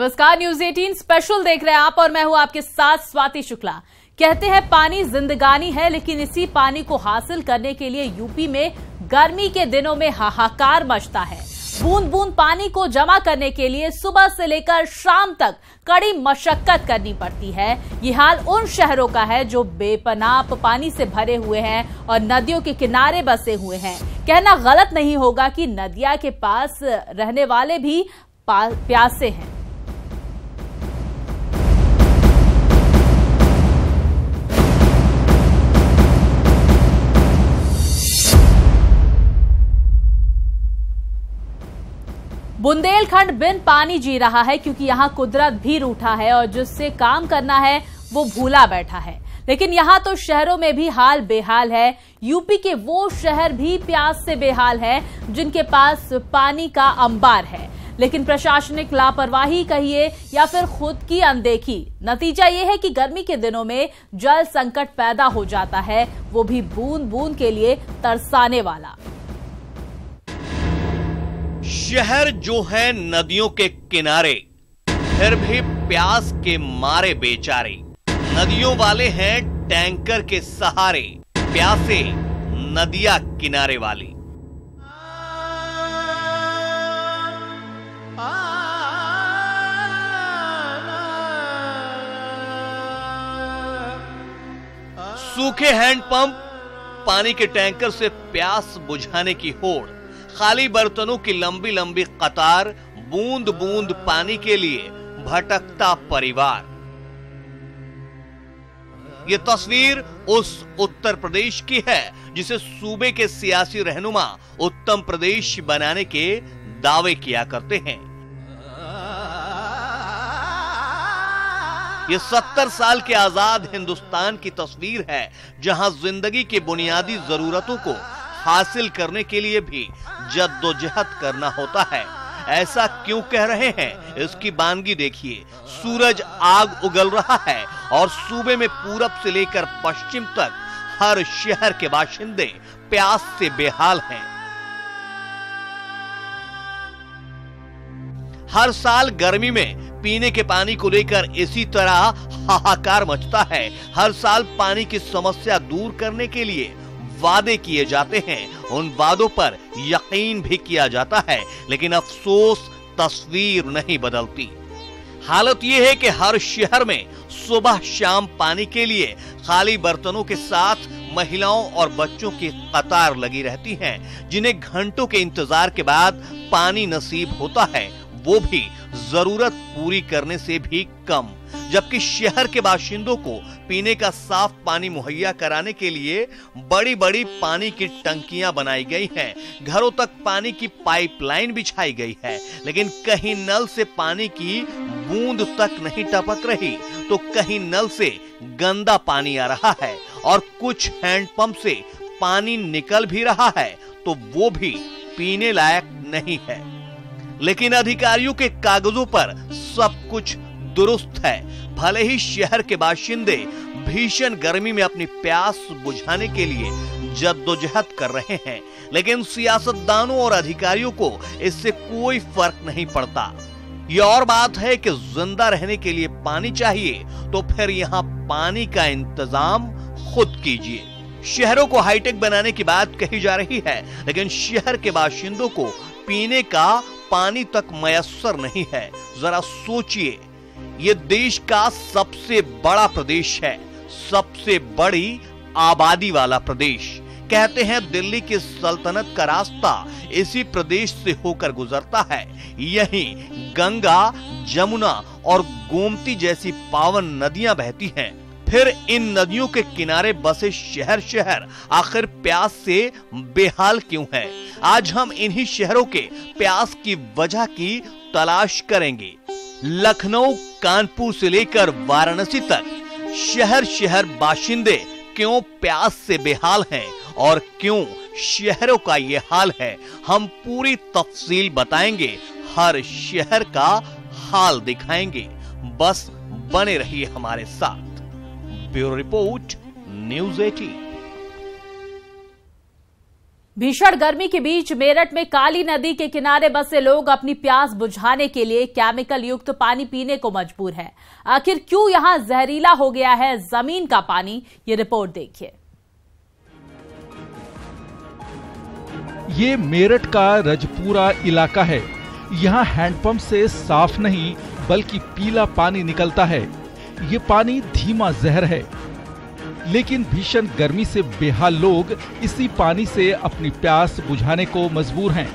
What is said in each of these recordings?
नमस्कार, news 18 special देख रहे हैं आप और मैं हूं आपके साथ स्वाति शुक्ला। कहते हैं पानी जिंदगानी है, लेकिन इसी पानी को हासिल करने के लिए यूपी में गर्मी के दिनों में हाहाकार मचता है। बूंद बूंद पानी को जमा करने के लिए सुबह से लेकर शाम तक कड़ी मशक्कत करनी पड़ती है। ये हाल उन शहरों का है जो बेपनाह पानी से भरे हुए हैं और नदियों के किनारे बसे हुए हैं। कहना गलत नहीं होगा कि नदिया के पास रहने वाले भी प्यासे हैं। बुंदेलखंड बिन पानी जी रहा है क्योंकि यहाँ कुदरत भी रूठा है और जिससे काम करना है वो भूला बैठा है। लेकिन यहाँ तो शहरों में भी हाल बेहाल है। यूपी के वो शहर भी प्यास से बेहाल है जिनके पास पानी का अंबार है, लेकिन प्रशासनिक लापरवाही कहिए या फिर खुद की अनदेखी, नतीजा ये है कि गर्मी के दिनों में जल संकट पैदा हो जाता है, वो भी बूंद बूंद के लिए तरसाने वाला। शहर जो है नदियों के किनारे, फिर भी प्यास के मारे बेचारे। नदियों वाले हैं टैंकर के सहारे, प्यासे नदिया किनारे वाली। सूखे हैंडपंप, पानी के टैंकर से प्यास बुझाने की होड़, खाली बर्तनों की लंबी लंबी कतार, बूंद बूंद पानी के लिए भटकता परिवार। ये तस्वीर उस उत्तर प्रदेश की है जिसे सूबे के सियासी रहनुमा उत्तम प्रदेश बनाने के दावे किया करते हैं। ये 70 साल के आजाद हिंदुस्तान की तस्वीर है जहां जिंदगी की बुनियादी जरूरतों को हासिल करने के लिए भी जद्दोजहद करना होता है। ऐसा क्यों कह रहे हैं, इसकी बानगी देखिए। सूरज आग उगल रहा है और सूबे में पूरब से लेकर पश्चिम तक हर शहर के बाशिंदे प्यास से बेहाल हैं। हर साल गर्मी में पीने के पानी को लेकर इसी तरह हाहाकार मचता है। हर साल पानी की समस्या दूर करने के लिए वादे किए जाते हैं, उन वादों पर यकीन भी किया जाता है, लेकिन अफसोस तस्वीर नहीं बदलती। हालत यह है कि हर शहर में सुबह शाम पानी के लिए खाली बर्तनों के साथ महिलाओं और बच्चों की कतार लगी रहती हैं, जिन्हें घंटों के इंतजार के बाद पानी नसीब होता है, वो भी जरूरत पूरी करने से भी कम। जबकि शहर के बाशिंदों को पीने का साफ पानी मुहैया कराने के लिए बड़ी बड़ी पानी की टंकियां बनाई गई हैं, घरों तक पानी की पाइपलाइन बिछाई गई है, लेकिन कहीं नल से पानी की बूंद तक नहीं टपक रही, तो कहीं नल से गंदा पानी आ रहा है और कुछ हैंडपंप से पानी निकल भी रहा है तो वो भी पीने लायक नहीं है। लेकिन अधिकारियों के कागजों पर सब कुछ दुरुस्त है। भले ही शहर के बाशिंदे भीषण गर्मी में अपनी प्यास बुझाने के लिए जद्दोजहद कर रहे हैं, लेकिन सियासतदानों और अधिकारियों को इससे कोई फर्क नहीं पड़ता। ये और बात है कि जिंदा रहने के लिए पानी चाहिए तो फिर यहाँ पानी का इंतजाम खुद कीजिए। शहरों को हाईटेक बनाने की बात कही जा रही है, लेकिन शहर के बाशिंदों को पीने का पानी तक मयस्सर नहीं है। जरा सोचिए, ये देश का सबसे बड़ा प्रदेश है, सबसे बड़ी आबादी वाला प्रदेश। कहते हैं दिल्ली की सल्तनत का रास्ता इसी प्रदेश से होकर गुजरता है। यहीं गंगा, जमुना और गोमती जैसी पावन नदियां बहती हैं। फिर इन नदियों के किनारे बसे शहर शहर आखिर प्यास से बेहाल क्यों है? आज हम इन्हीं शहरों के प्यास की वजह की तलाश करेंगे। लखनऊ, कानपुर से लेकर वाराणसी तक शहर शहर बाशिंदे क्यों प्यास से बेहाल हैं और क्यों शहरों का ये हाल है, हम पूरी तफसील बताएंगे, हर शहर का हाल दिखाएंगे। बस बने रहिए हमारे साथ। Bureau report, news 18। भीषण गर्मी के बीच मेरठ में काली नदी के किनारे बसे लोग अपनी प्यास बुझाने के लिए केमिकल युक्त पानी पीने को मजबूर हैं। आखिर क्यों यहां जहरीला हो गया है जमीन का पानी, ये रिपोर्ट देखिए। ये मेरठ का रजपुरा इलाका है। यहाँ हैंडपंप से साफ नहीं बल्कि पीला पानी निकलता है। ये पानी धीमा जहर है, लेकिन भीषण गर्मी से बेहाल लोग इसी पानी से अपनी प्यास बुझाने को मजबूर हैं।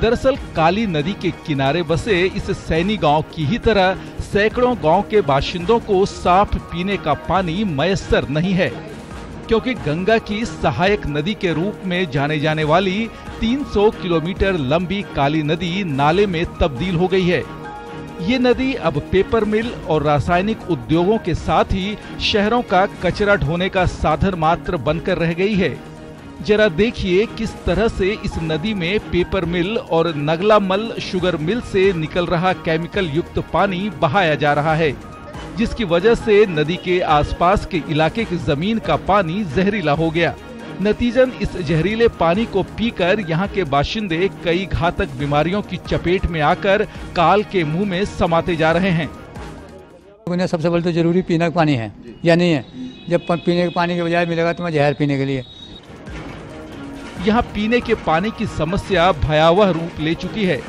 दरअसल काली नदी के किनारे बसे इस सैनी गांव की ही तरह सैकड़ों गांव के बाशिंदों को साफ पीने का पानी मयस्सर नहीं है, क्योंकि गंगा की सहायक नदी के रूप में जाने जाने वाली 300 किलोमीटर लंबी काली नदी नाले में तब्दील हो गई है। ये नदी अब पेपर मिल और रासायनिक उद्योगों के साथ ही शहरों का कचरा ढोने का साधन मात्र बनकर रह गई है। जरा देखिए किस तरह से इस नदी में पेपर मिल और नगलामल शुगर मिल से निकल रहा केमिकल युक्त पानी बहाया जा रहा है, जिसकी वजह से नदी के आसपास के इलाके की जमीन का पानी जहरीला हो गया। नतीजन इस जहरीले पानी को पीकर यहाँ के बाशिंदे कई घातक बीमारियों की चपेट में आकर काल के मुंह में समाते जा रहे हैं। उन्हें सबसे पहले तो जरूरी पीने का पानी है या नहीं है। जब पीने के पानी के बजाय मिलेगा तो मैं जहर पीने के लिए। यहाँ पीने के पानी की समस्या भयावह रूप ले चुकी है।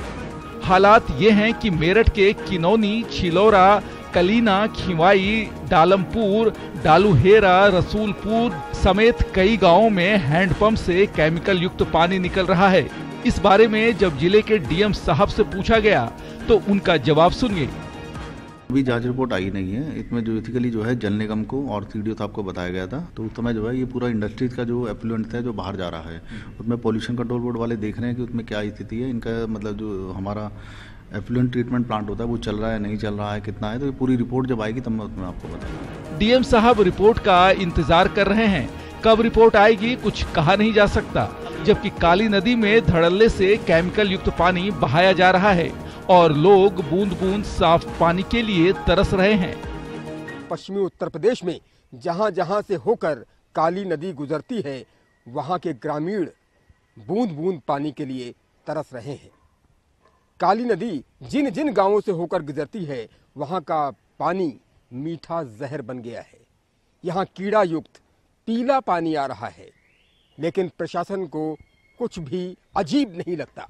हालात ये हैं कि मेरठ के किनौनी, छिलौरा, कलीना, खिवाई, डालमपुर, डालूहेरा, रसूलपुर समेत कई गांवों में हैंडपंप से केमिकल युक्त पानी निकल रहा है। इस बारे में जब जिले के डीएम साहब से पूछा गया तो उनका जवाब सुनिए। अभी जांच रिपोर्ट आई नहीं है। इसमें जो एथिकली जो है जल निगम को और सीडीओ साहब को बताया गया था, तो उस समय जो है ये पूरा इंडस्ट्रीज का जो एफ्लुएंट है जो बाहर जा रहा है, उसमें पॉल्यूशन कंट्रोल बोर्ड वाले देख रहे हैं कि उसमें क्या स्थिति है। इनका मतलब जो हमारा एफ्लुएंट ट्रीटमेंट प्लांट होता है वो चल रहा है नहीं चल रहा है, कितना है, तो ये पूरी रिपोर्ट जब आएगी तब मैं उसमें आपको बताऊंगा। डीएम साहब रिपोर्ट का इंतजार कर रहे हैं। कब रिपोर्ट आएगी कुछ कहा नहीं जा सकता, जबकि काली नदी में धड़ल्ले से केमिकल युक्त पानी बहाया जा रहा है और लोग बूंद बूंद साफ पानी के लिए तरस रहे हैं। पश्चिमी उत्तर प्रदेश में जहां जहां से होकर काली नदी गुजरती है, वहां के ग्रामीण बूंद बूंद पानी के लिए तरस रहे हैं। काली नदी जिन जिन गांवों से होकर गुजरती है, वहां का पानी मीठा जहर बन गया है। यहां कीड़ा युक्त पीला पानी आ रहा है, लेकिन प्रशासन को कुछ भी अजीब नहीं लगता।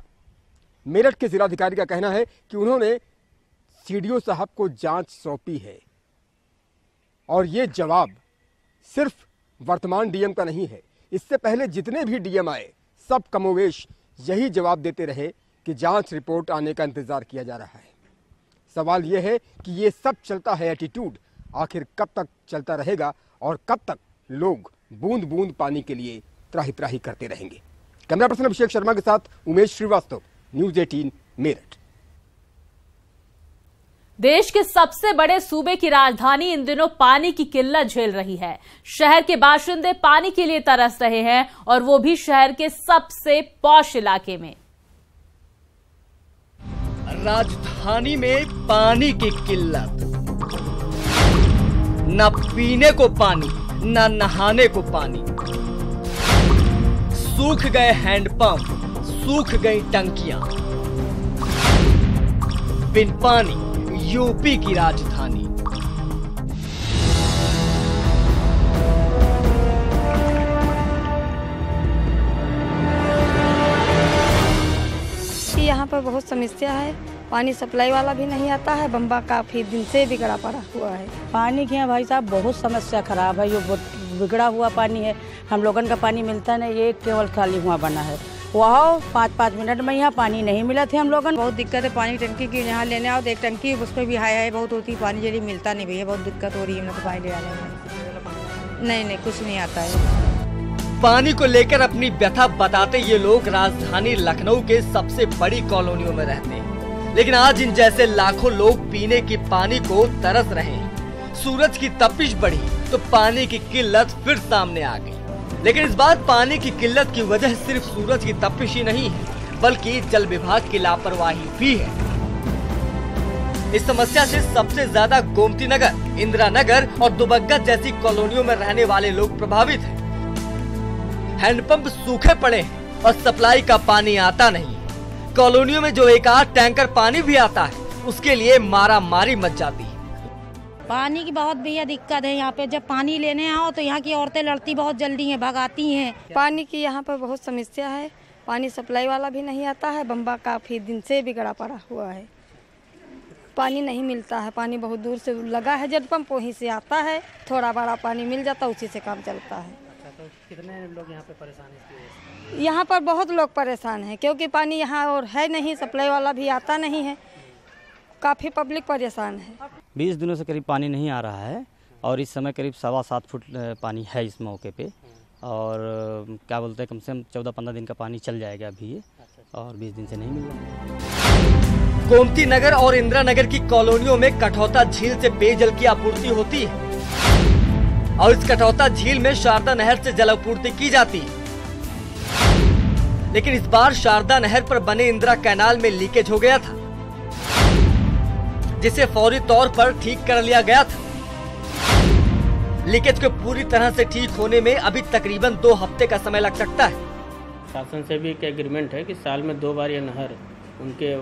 मेरठ के जिलाधिकारी का कहना है कि उन्होंने सीडीओ साहब को जांच सौंपी है और ये जवाब सिर्फ वर्तमान डीएम का नहीं है। इससे पहले जितने भी डीएम आए सब कमोवेश यही जवाब देते रहे कि जांच रिपोर्ट आने का इंतजार किया जा रहा है। सवाल यह है कि ये सब चलता है एटीट्यूड, आखिर कब तक चलता रहेगा और कब तक लोग बूंद बूंद पानी के लिए त्राही त्राही करते रहेंगे। कैमरा पर्सन अभिषेक शर्मा के साथ उमेश श्रीवास्तव, न्यूज़ 18 मेरठ। देश के सबसे बड़े सूबे की राजधानी इन दिनों पानी की किल्लत झेल रही है। शहर के बाशिंदे पानी के लिए तरस रहे हैं और वो भी शहर के सबसे पॉश इलाके में। राजधानी में पानी की किल्लत, न पीने को पानी न नहाने को पानी। सूख गए हैंडपंप, सूख गई टंकियां। बिन पानी यूपी की राजधानी। यहाँ पर बहुत समस्या है। पानी सप्लाई वाला भी नहीं आता है। बम्बा काफी दिन से बिगड़ा पड़ा हुआ है। पानी की यहाँ भाई साहब बहुत समस्या खराब है। जो बिगड़ा हुआ पानी है, हम लोगन का पानी मिलता नहीं, ये केवल खाली हुआ बना है। वहाँ 5-5 मिनट में यहाँ पानी नहीं मिला थे हम लोगन। बहुत दिक्कत है पानी टंकी की। यहाँ लेने आओ, एक टंकी उसमें भी हाई बहुत होती है, पानी जल्दी मिलता नहीं भैया। बहुत दिक्कत हो रही है पानी ले आने में। नहीं कुछ नहीं आता है। पानी को लेकर अपनी व्यथा बताते ये लोग राजधानी लखनऊ के सबसे बड़ी कॉलोनियों में रहते हैं, लेकिन आज इन जैसे लाखों लोग पीने की पानी को तरस रहे हैं। सूरज की तपिश बढ़ी तो पानी की किल्लत फिर सामने आ गई। लेकिन इस बार पानी की किल्लत की वजह सिर्फ सूरज की तपिश ही नहीं है, बल्कि जल विभाग की लापरवाही भी है। इस समस्या से सबसे ज्यादा गोमती नगर, इंदिरा नगर और दुबग्गा जैसी कॉलोनियों में रहने वाले लोग प्रभावित हैं। हैंडपंप सूखे पड़े हैं और सप्लाई का पानी आता नहीं। कॉलोनियों में जो एक आध टैंकर पानी भी आता है उसके लिए मारा मारी मच जाती है। पानी की बहुत भैया दिक्कत है यहाँ पे। जब पानी लेने आओ तो यहाँ की औरतें लड़ती बहुत जल्दी हैं, भगाती हैं। पानी की यहाँ पर बहुत समस्या है। पानी सप्लाई वाला भी नहीं आता है। बम्बा काफी दिन से बिगड़ा पड़ा हुआ है, पानी नहीं मिलता है। पानी बहुत दूर से लगा है, जल पंप वहीं से आता है। थोड़ा बड़ा पानी मिल जाता, उसी से काम चलता है। तो कितने लोग यहाँ पे परेशान हैं? यहाँ पर बहुत लोग परेशान हैं क्योंकि पानी यहाँ और है नहीं, सप्लाई वाला भी आता नहीं है। काफ़ी पब्लिक परेशान है। 20 दिनों से करीब पानी नहीं आ रहा है और इस समय करीब 7.25 फुट पानी है इस मौके पे। और क्या बोलते हैं, कम से कम 14-15 दिन का पानी चल जाएगा अभी ये, और 20 दिन से नहीं मिल रहा। गोमती नगर और इंदिरा नगर की कॉलोनियों में कठौता झील से पेयजल की आपूर्ति होती है और इस कठौता झील में शारदा नहर से जल आपूर्ति की जाती है। लेकिन इस बार शारदा नहर पर बने इंदिरा कैनाल में लीकेज हो गया था, जिसे फौरी तौर पर ठीक कर लिया गया था। लीकेज को पूरी तरह से ठीक होने में अभी तकरीबन 2 हफ्ते का समय लग सकता है। शासन से भी एक एग्रीमेंट है कि साल में 2 बार यह नहर उनके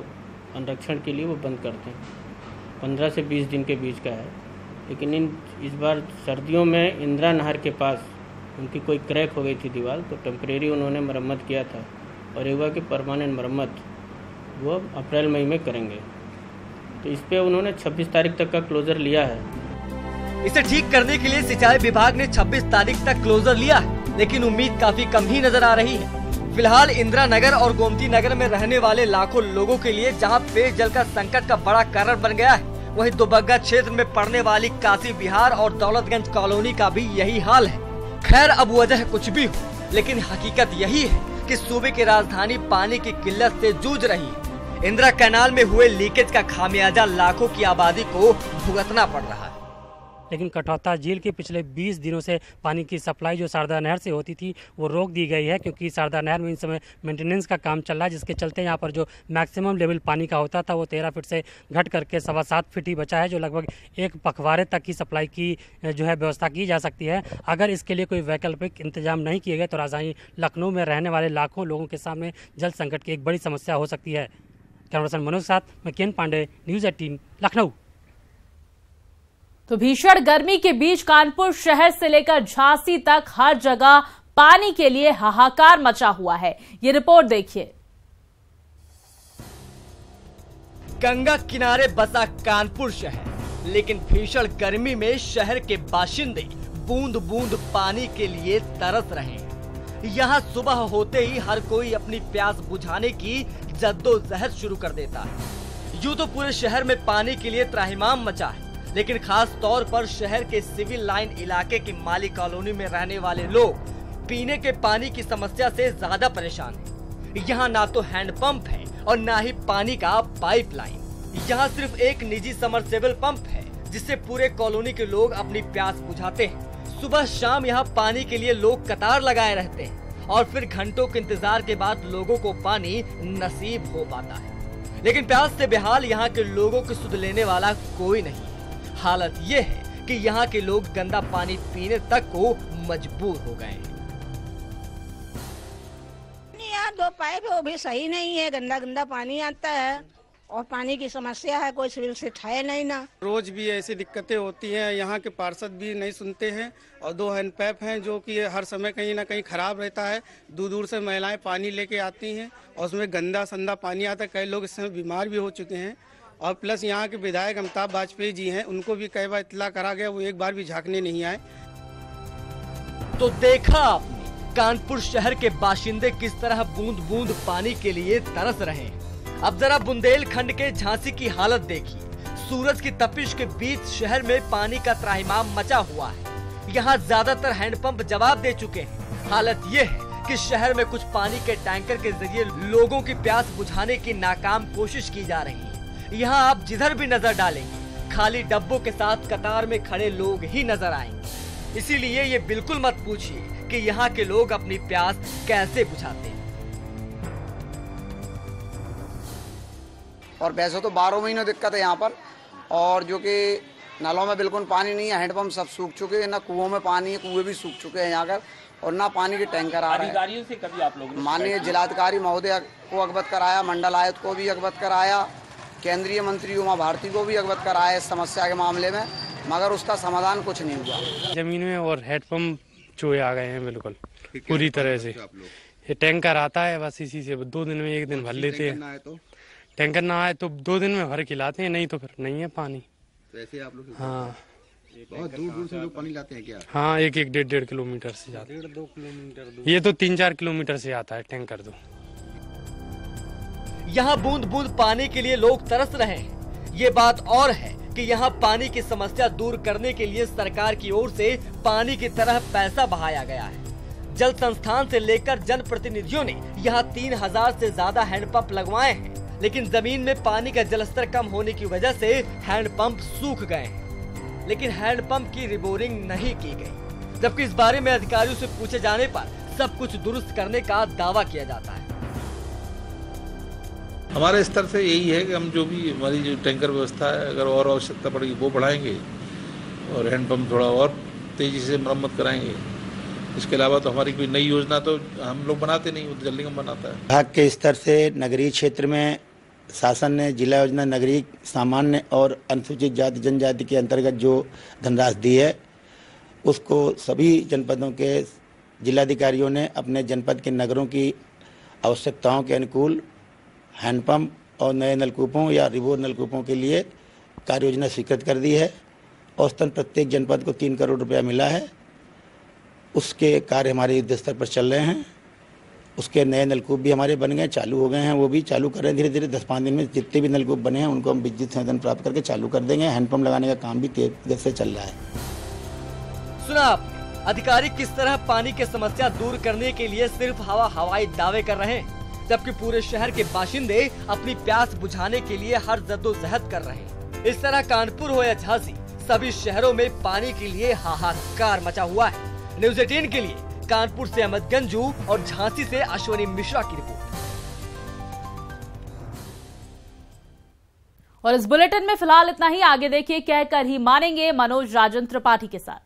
अनुरक्षण के लिए वो बंद करते हैं। 15 से 20 दिन के बीच का है। लेकिन इस बार सर्दियों में इंदिरा नहर के पास उनकी कोई क्रैक हो गई थी दीवार, तो टेम्परेरी उन्होंने मरम्मत किया था और एक बार की परमानेंट मरम्मत वो अप्रैल-मई में करेंगे। तो इस पे उन्होंने 26 तारीख तक का क्लोजर लिया है। इसे ठीक करने के लिए सिंचाई विभाग ने 26 तारीख तक क्लोजर लिया है, लेकिन उम्मीद काफी कम ही नजर आ रही है। फिलहाल इंदिरा नगर और गोमती नगर में रहने वाले लाखों लोगों के लिए जहां पेयजल का संकट का बड़ा कारण बन गया है, वहीं दुबग्गा क्षेत्र में पड़ने वाली काशी विहार और दौलतगंज कॉलोनी का भी यही हाल है। खैर, अब वजह कुछ भी हो, लेकिन हकीकत यही है कि सूबे की राजधानी पानी की किल्लत से जूझ रही है। इंदिरा कैनाल में हुए लीकेज का खामियाजा लाखों की आबादी को भुगतना पड़ रहा है। लेकिन कठौता झील के पिछले 20 दिनों से पानी की सप्लाई जो शारदा नहर से होती थी वो रोक दी गई है, क्योंकि शारदा नहर में इन समय मेंटेनेंस का काम चल रहा है, जिसके चलते यहाँ पर जो मैक्सिमम लेवल पानी का होता था वो 13 फीट से घट करके 7.25 फीट ही बचा है, जो लगभग एक पखवाड़े तक की सप्लाई की जो है व्यवस्था की जा सकती है। अगर इसके लिए कोई वैकल्पिक इंतजाम नहीं किए गए तो राजधानी लखनऊ में रहने वाले लाखों लोगों के सामने जल संकट की एक बड़ी समस्या हो सकती है। कैमरा पर्सन मनोज के साथ मैं केन पांडे, न्यूज़ 18 लखनऊ। तो भीषण गर्मी के बीच कानपुर शहर से लेकर झांसी तक हर जगह पानी के लिए हाहाकार मचा हुआ है। ये रिपोर्ट देखिए। गंगा किनारे बसा कानपुर शहर, लेकिन भीषण गर्मी में शहर के बाशिंदे बूंद बूंद पानी के लिए तरस रहे हैं। यहाँ सुबह होते ही हर कोई अपनी प्यास बुझाने की जद्दोजहद शुरू कर देता है। यूं तो पूरे शहर में पानी के लिए त्राहिमाम मचा है, लेकिन खास तौर पर शहर के सिविल लाइन इलाके की माली कॉलोनी में रहने वाले लोग पीने के पानी की समस्या से ज्यादा परेशान हैं। यहाँ ना तो हैंडपंप है और ना ही पानी का पाइपलाइन। यहाँ सिर्फ एक निजी समरसेबल पंप है, जिससे पूरे कॉलोनी के लोग अपनी प्यास बुझाते हैं। सुबह शाम यहाँ पानी के लिए लोग कतार लगाए रहते हैं और फिर घंटों के इंतजार के बाद लोगों को पानी नसीब हो पाता है। लेकिन प्यास से बेहाल यहाँ के लोगों की सुध लेने वाला कोई नहीं। हालत ये है कि यहाँ के लोग गंदा पानी पीने तक को मजबूर हो गए हैं। यहाँ 2 पाइप है, वो भी सही नहीं है, गंदा गंदा पानी आता है और पानी की समस्या है, कोई सिविल से है नहीं ना। रोज भी ऐसी दिक्कतें होती हैं। यहाँ के पार्षद भी नहीं सुनते हैं और 2 हैंडपैप हैं जो कि हर समय कहीं ना कहीं खराब रहता है। दूर दूर से महिलाएं पानी लेके आती हैं और उसमें गंदा संदा पानी आता है। कई लोग इस समय बीमार भी हो चुके हैं। और प्लस यहाँ के विधायक अमिताभ वाजपेयी जी हैं, उनको भी कई बार इत्तला करा गया, वो एक बार भी झांकने नहीं आए। तो देखा आपने कानपुर शहर के बाशिंदे किस तरह बूंद बूंद पानी के लिए तरस रहे हैं। अब जरा बुंदेलखंड के झांसी की हालत देखिए। सूरज की तपिश के बीच शहर में पानी का त्राहिमाम मचा हुआ है। यहाँ ज्यादातर हैंडपंप जवाब दे चुके हैं। हालत ये है कि शहर में कुछ पानी के टैंकर के जरिए लोगों की प्यास बुझाने की नाकाम कोशिश की जा रही है। यहाँ आप जिधर भी नजर डालेंगे खाली डब्बों के साथ कतार में खड़े लोग ही नजर आएंगे। इसीलिए ये बिल्कुल मत पूछिए कि यहाँ के लोग अपनी प्यास कैसे बुझाते हैं। और वैसे तो 12 महीनों दिक्कत है यहाँ पर, और जो कि नलों में बिल्कुल पानी नहीं है, हैंडपंप सब सूख चुके हैं, ना कुओं में पानी है, कुएं भी सूख चुके हैं यहाँ कर, और ना पानी के टैंकर आ रहे हैं। अधिकारियों से कभी आप लोगों ने माननीय जिलाधिकारी महोदय को अवगत कराया, मंडल आयुक्त को भी अवगत कराया, केंद्रीय मंत्री उमा भारती को भी अवगत कराया इस समस्या के मामले में, मगर उसका समाधान कुछ नहीं हुआ। जमीन में और हैंडपंप चूहे आ गए हैं बिल्कुल पूरी तरह से। ये टैंकर आता है बस इसी से 2 दिन में 1 दिन भर लेते हैं। टैंकर ना आए तो 2 दिन में भर खिलाते हैं, नहीं तो फिर नहीं है पानी। तो ऐसे आप लोग हाँ बहुत दूर से लोग पानी लाते हैं क्या? हाँ, 1-1.5 किलोमीटर से जाता है। 1.5-2 किलोमीटर। ये तो 3-4 किलोमीटर से आता है टैंकर। तो यहाँ बूंद बूंद पानी के लिए लोग तरस रहे हैं। ये बात और है कि यहाँ पानी की समस्या दूर करने के लिए सरकार की ओर से पानी की तरह पैसा बहाया गया है। जल संस्थान से लेकर जनप्रतिनिधियों ने यहाँ 3000 से ज्यादा हैंडपंप लगवाए हैं, लेकिन जमीन में पानी का जलस्तर कम होने की वजह से हैंडपंप सूख गए हैं। लेकिन हैंडपंप की रिबोरिंग नहीं की गई, जबकि इस बारे में अधिकारियों से पूछे जाने पर सब कुछ दुरुस्त करने का दावा किया जाता है। हमारे स्तर से यही है कि हम जो भी हमारी जो टैंकर व्यवस्था है, अगर और आवश्यकता पड़ेगी वो बढ़ाएंगे और हैंडपंप थोड़ा और तेजी से मरम्मत कराएंगे। इसके अलावा तो हमारी कोई नई योजना तो हम लोग बनाते नहीं, वो जल्दी हम बनाता है। विभाग के स्तर से नगरीय क्षेत्र में शासन ने जिला योजना नगरीय सामान्य और अनुसूचित जाति जनजाति के अंतर्गत जो धनराशि दी है, उसको सभी जनपदों के जिलाधिकारियों ने अपने जनपद के नगरों की आवश्यकताओं के अनुकूल हैंडपंप और नए नलकूपों या रिबोर नलकूपों के लिए कार्य योजना स्वीकृत कर दी है। औसतन प्रत्येक जनपद को 3 करोड़ रुपया मिला है। उसके कार्य हमारे युद्ध स्तर पर चल रहे हैं। उसके नए नलकूप भी हमारे बन गए, चालू हो गए हैं, वो भी चालू कर रहे हैं धीरे-धीरे। 10-5 दिन में जितने भी नलकूप बने हैं उनको हम विद्युत संवेदन प्राप्त करके चालू कर देंगे। हैंडपंप लगाने का काम भी तेज गति से चल रहा है। सुना आपने, अधिकारी किस तरह पानी की समस्या दूर करने के लिए सिर्फ हवाई दावे कर रहे हैं, जबकि पूरे शहर के बाशिंदे अपनी प्यास बुझाने के लिए हर जद्दोजहद कर रहे हैं। इस तरह कानपुर हो या झांसी, सभी शहरों में पानी के लिए हाहाकार मचा हुआ है। न्यूज़ 18 के लिए कानपुर से अहमद गंजू और झांसी से अश्वनी मिश्रा की रिपोर्ट। और इस बुलेटिन में फिलहाल इतना ही। आगे देखिए कहकर ही मानेंगे मनोज राजन त्रिपाठी के साथ।